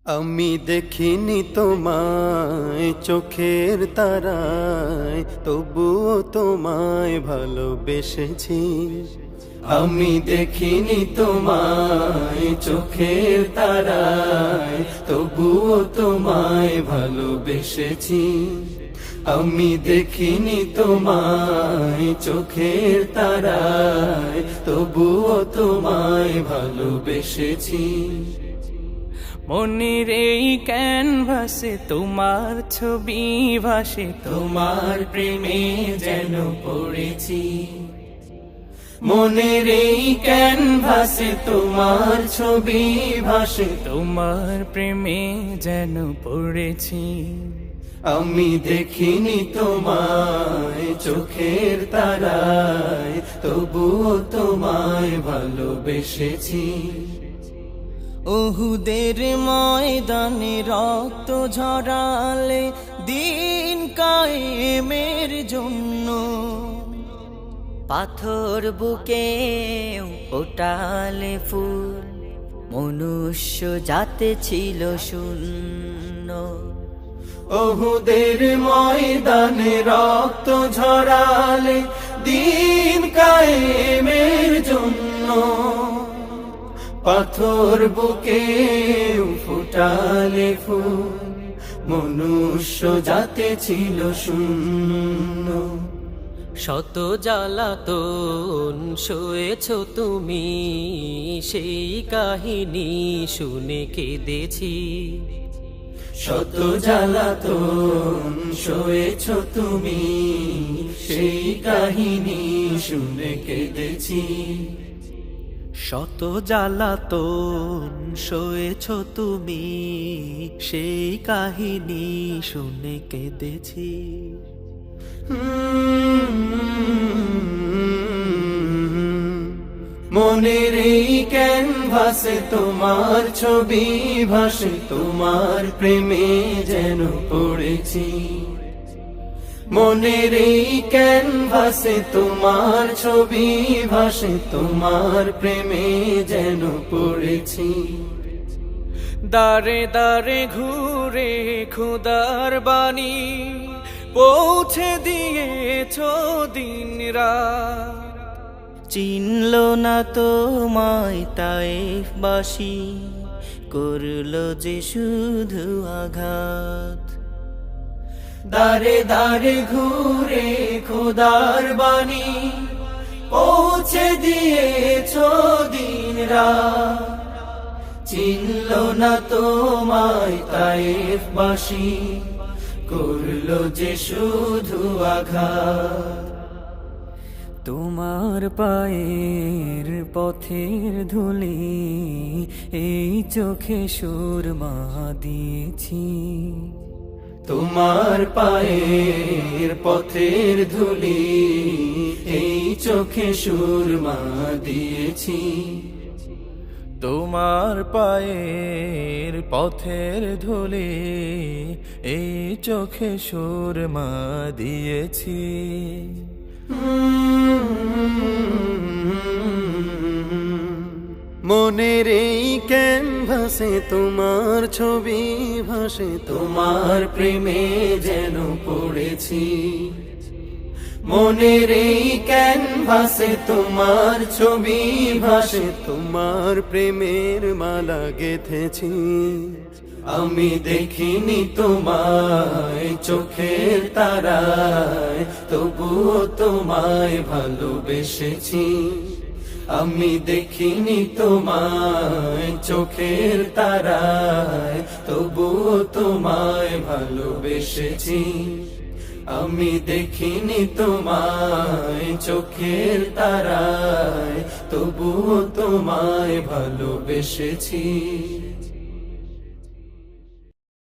আমি দেখিনি তোমায় চোখের তারায়, তবুও তোমায় ভালোবেসেছি। আমি দেখিনি তোমায় চোখের তারায়, তবুও তোমায় ভালোবেসেছি। আমি দেখিনি তোমায় চোখের তারায়, তবুও তোমায় ভালোবেসেছি। মনের এই ক্যানভাসে তোমার ছবি ভাসে, তোমার প্রেমে যেন পড়েছি। মনের এই ক্যানভাসে তোমার ছবি ভাসে, তোমার প্রেমে যেন পড়েছি। আমি দেখিনি তোমায় চোখের তারায়, তবুও তোমায় ভালোবেসেছি। ওহুদের ময়দানে রক্ত ঝরালে দিন কায়েমের জন্য, পাথর বুকে ওটালে ফুল, মনুষ্য জাতে ছিল শূন্য। ওহুদের ময়দানে রক্ত ঝরালে দিন কায়েমের জন্য, পাথর বুকে ফুটালে ফুল, মনুষ্য জাতে ছিল শূন্য। শত জ্বালাতন সয়েছ তুমি, সেই কাহিনী শুনে কেঁদেছি। শত জ্বালাতন সয়েছ তুমি, সেই কাহিনী শুনে কেঁদেছি। শত জ্বালাতন সয়েছ তুমি, সেই কাহিনী শুনে কেঁদেছি। মনের এই ক্যানভাসে তোমার ছবি ভাসে, তোমার প্রেমে যেন পড়েছি। মনের এই ক্যানভাসে তোমার ছবি ভাসে, তোমার প্রেমে যেন পড়েছি। দারে দারে ঘুরে খুদার বাণী পৌঁছে দিয়েছ দিন রাত, চিনল না তোমায় তায়েফবাসী, করল যে শুধু আঘাত। দারে দারে ঘুরে খোদার বাণী পৌঁছে দিয়েছ দিন রাত, চিনল না তোমায় তায়েফবাসী, করলো যে শুধু আঘাত। তোমার পায়ের পথের ধুলি এই চোখে সুরমা দিয়েছি। তোমার পায়ের পথের ধুলি এই চোখে সুরমা দিয়েছি। তোমার পায়ের পথের ধুলি এই চোখে সুরমা দিয়েছি। মনের এই ক্যানভাসে তোমার ছবি ভাসে, তোমার প্রেমে যেন পড়েছি। মনের এই ক্যানভাসে তোমার ছবি ভাসে, তোমার প্রেমের মালা গেঁথেছি। আমি দেখিনি তোমায় চোখের তারায়, তবুও তোমায় ভালোবেসেছি। আমি দেখিনি তোমায় চোখের তারায়, তবুও তোমায় ভালোবেসেছি। আমি দেখিনি তোমায় চোখের তারায়, তবুও তোমায় ভালোবেসেছি।